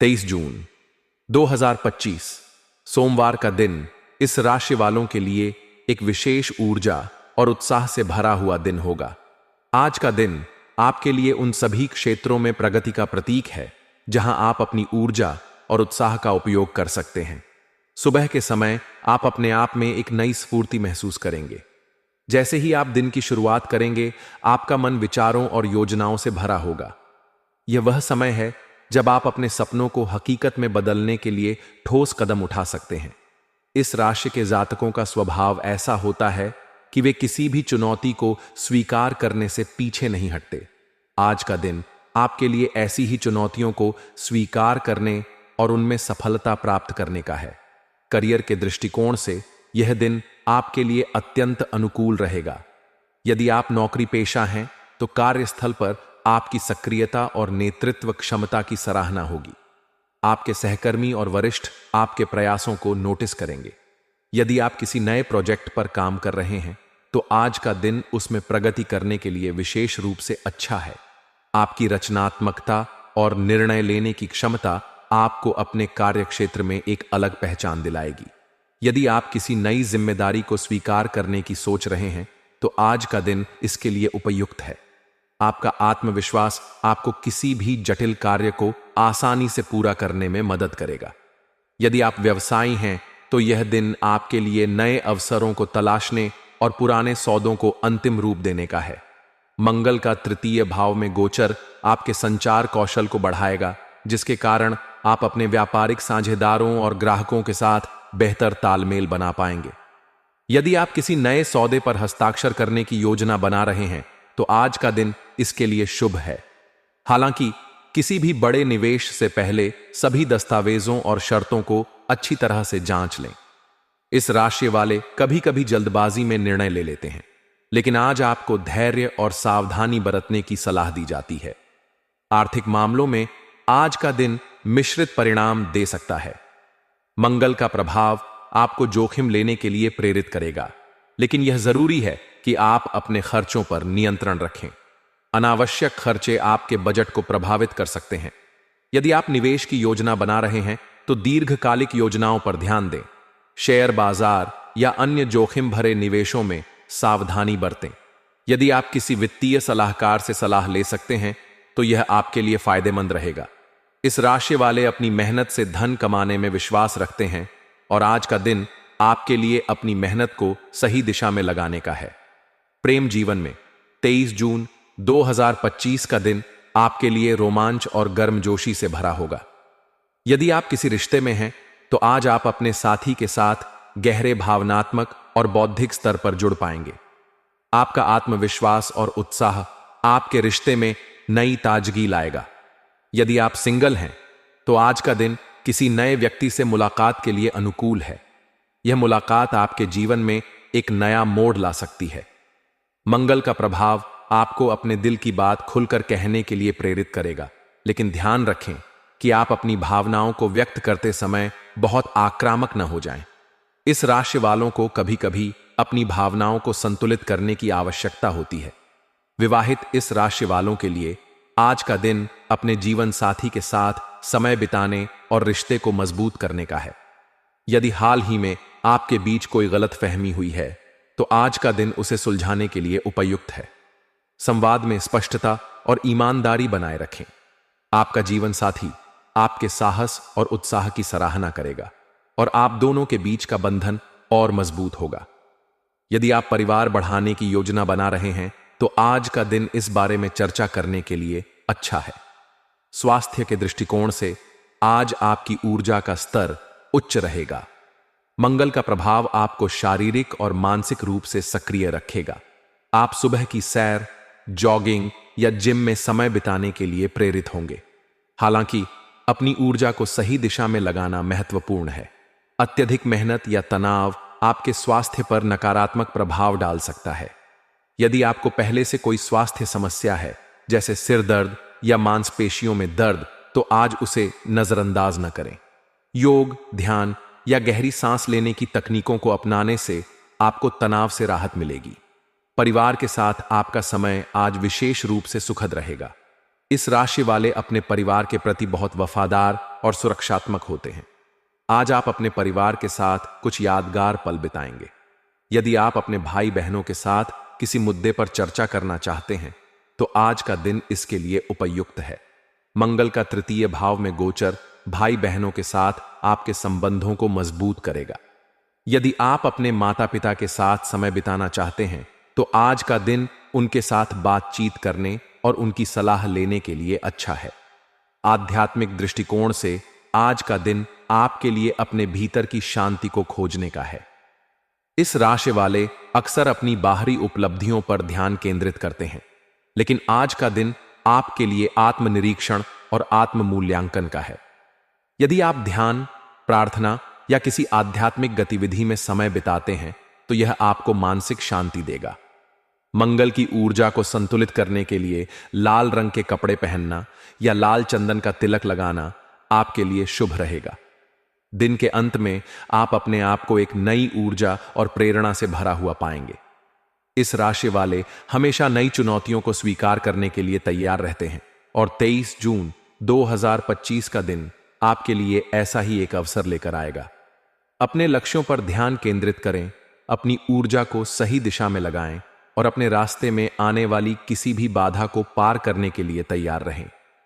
23 जून 2025 सोमवार का दिन इस राशि वालों के लिए एक विशेष ऊर्जा और उत्साह से भरा हुआ दिन होगा। आज का दिन आपके लिए उन सभी क्षेत्रों में प्रगति का प्रतीक है जहां आप अपनी ऊर्जा और उत्साह का उपयोग कर सकते हैं। सुबह के समय आप अपने आप में एक नई स्फूर्ति महसूस करेंगे। जैसे ही आप दिन की शुरुआत करेंगे, आपका मन विचारों और योजनाओं से भरा होगा। यह वह समय है जब आप अपने सपनों को हकीकत में बदलने के लिए ठोस कदम उठा सकते हैं। इस राशि के जातकों का स्वभाव ऐसा होता है कि वे किसी भी चुनौती को स्वीकार करने से पीछे नहीं हटते। आज का दिन आपके लिए ऐसी ही चुनौतियों को स्वीकार करने और उनमें सफलता प्राप्त करने का है। करियर के दृष्टिकोण से यह दिन आपके लिए अत्यंत अनुकूल रहेगा। यदि आप नौकरी पेशा हैं तो कार्यस्थल पर आपकी सक्रियता और नेतृत्व क्षमता की सराहना होगी। आपके सहकर्मी और वरिष्ठ आपके प्रयासों को नोटिस करेंगे। यदि आप किसी नए प्रोजेक्ट पर काम कर रहे हैं तो आज का दिन उसमें प्रगति करने के लिए विशेष रूप से अच्छा है। आपकी रचनात्मकता और निर्णय लेने की क्षमता आपको अपने कार्यक्षेत्र में एक अलग पहचान दिलाएगी। यदि आप किसी नई जिम्मेदारी को स्वीकार करने की सोच रहे हैं तो आज का दिन इसके लिए उपयुक्त है। आपका आत्मविश्वास आपको किसी भी जटिल कार्य को आसानी से पूरा करने में मदद करेगा। यदि आप व्यवसायी हैं तो यह दिन आपके लिए नए अवसरों को तलाशने और पुराने सौदों को अंतिम रूप देने का है। मंगल का तृतीय भाव में गोचर आपके संचार कौशल को बढ़ाएगा, जिसके कारण आप अपने व्यापारिक साझेदारों और ग्राहकों के साथ बेहतर तालमेल बना पाएंगे। यदि आप किसी नए सौदे पर हस्ताक्षर करने की योजना बना रहे हैं तो आज का दिन इसके लिए शुभ है। हालांकि किसी भी बड़े निवेश से पहले सभी दस्तावेजों और शर्तों को अच्छी तरह से जांच लें। इस राशि वाले कभी कभी जल्दबाजी में निर्णय ले लेते हैं, लेकिन आज आपको धैर्य और सावधानी बरतने की सलाह दी जाती है। आर्थिक मामलों में आज का दिन मिश्रित परिणाम दे सकता है। मंगल का प्रभाव आपको जोखिम लेने के लिए प्रेरित करेगा, लेकिन यह जरूरी है कि आप अपने खर्चों पर नियंत्रण रखें। अनावश्यक खर्चे आपके बजट को प्रभावित कर सकते हैं। यदि आप निवेश की योजना बना रहे हैं तो दीर्घकालिक योजनाओं पर ध्यान दें। शेयर बाजार या अन्य जोखिम भरे निवेशों में सावधानी बरतें। यदि आप किसी वित्तीय सलाहकार से सलाह ले सकते हैं तो यह आपके लिए फायदेमंद रहेगा। इस राशि वाले अपनी मेहनत से धन कमाने में विश्वास रखते हैं और आज का दिन आपके लिए अपनी मेहनत को सही दिशा में लगाने का है। प्रेम जीवन में 23 जून 2025 का दिन आपके लिए रोमांच और गर्मजोशी से भरा होगा। यदि आप किसी रिश्ते में हैं तो आज आप अपने साथी के साथ गहरे भावनात्मक और बौद्धिक स्तर पर जुड़ पाएंगे। आपका आत्मविश्वास और उत्साह आपके रिश्ते में नई ताजगी लाएगा। यदि आप सिंगल हैं तो आज का दिन किसी नए व्यक्ति से मुलाकात के लिए अनुकूल है। यह मुलाकात आपके जीवन में एक नया मोड़ ला सकती है। मंगल का प्रभाव आपको अपने दिल की बात खुलकर कहने के लिए प्रेरित करेगा, लेकिन ध्यान रखें कि आप अपनी भावनाओं को व्यक्त करते समय बहुत आक्रामक न हो जाएं। इस राशि वालों को कभी कभी अपनी भावनाओं को संतुलित करने की आवश्यकता होती है। विवाहित इस राशि वालों के लिए आज का दिन अपने जीवन साथी के साथ समय बिताने और रिश्ते को मजबूत करने का है। यदि हाल ही में आपके बीच कोई गलतफहमी हुई है तो आज का दिन उसे सुलझाने के लिए उपयुक्त है। संवाद में स्पष्टता और ईमानदारी बनाए रखें। आपका जीवन साथी आपके साहस और उत्साह की सराहना करेगा और आप दोनों के बीच का बंधन और मजबूत होगा। यदि आप परिवार बढ़ाने की योजना बना रहे हैं तो आज का दिन इस बारे में चर्चा करने के लिए अच्छा है। स्वास्थ्य के दृष्टिकोण से आज आपकी ऊर्जा का स्तर उच्च रहेगा। मंगल का प्रभाव आपको शारीरिक और मानसिक रूप से सक्रिय रखेगा। आप सुबह की सैर, जॉगिंग या जिम में समय बिताने के लिए प्रेरित होंगे। हालांकि अपनी ऊर्जा को सही दिशा में लगाना महत्वपूर्ण है। अत्यधिक मेहनत या तनाव आपके स्वास्थ्य पर नकारात्मक प्रभाव डाल सकता है। यदि आपको पहले से कोई स्वास्थ्य समस्या है, जैसे सिर दर्द या मांसपेशियों में दर्द, तो आज उसे नजरअंदाज न करें। योग, ध्यान या गहरी सांस लेने की तकनीकों को अपनाने से आपको तनाव से राहत मिलेगी। परिवार के साथ आपका समय आज विशेष रूप से सुखद रहेगा। इस राशि वाले अपने परिवार के प्रति बहुत वफादार और सुरक्षात्मक होते हैं। आज आप अपने परिवार के साथ कुछ यादगार पल बिताएंगे। यदि आप अपने भाई बहनों के साथ किसी मुद्दे पर चर्चा करना चाहते हैं तो आज का दिन इसके लिए उपयुक्त है। मंगल का तृतीय भाव में गोचर भाई बहनों के साथ आपके संबंधों को मजबूत करेगा। यदि आप अपने माता पिता के साथ समय बिताना चाहते हैं तो आज का दिन उनके साथ बातचीत करने और उनकी सलाह लेने के लिए अच्छा है। आध्यात्मिक दृष्टिकोण से आज का दिन आपके लिए अपने भीतर की शांति को खोजने का है। इस राशि वाले अक्सर अपनी बाहरी उपलब्धियों पर ध्यान केंद्रित करते हैं, लेकिन आज का दिन आपके लिए आत्मनिरीक्षण और आत्म मूल्यांकन का है। यदि आप ध्यान, प्रार्थना या किसी आध्यात्मिक गतिविधि में समय बिताते हैं तो यह आपको मानसिक शांति देगा। मंगल की ऊर्जा को संतुलित करने के लिए लाल रंग के कपड़े पहनना या लाल चंदन का तिलक लगाना आपके लिए शुभ रहेगा। दिन के अंत में आप अपने आप को एक नई ऊर्जा और प्रेरणा से भरा हुआ पाएंगे। इस राशि वाले हमेशा नई चुनौतियों को स्वीकार करने के लिए तैयार रहते हैं और 23 जून 2025 का दिन आपके लिए ऐसा ही एक अवसर लेकर आएगा। अपने लक्ष्यों पर ध्यान केंद्रित करें, अपनी ऊर्जा को सही दिशा में लगाएं और अपने रास्ते में आने वाली किसी भी बाधा को पार करने के लिए तैयार रहें।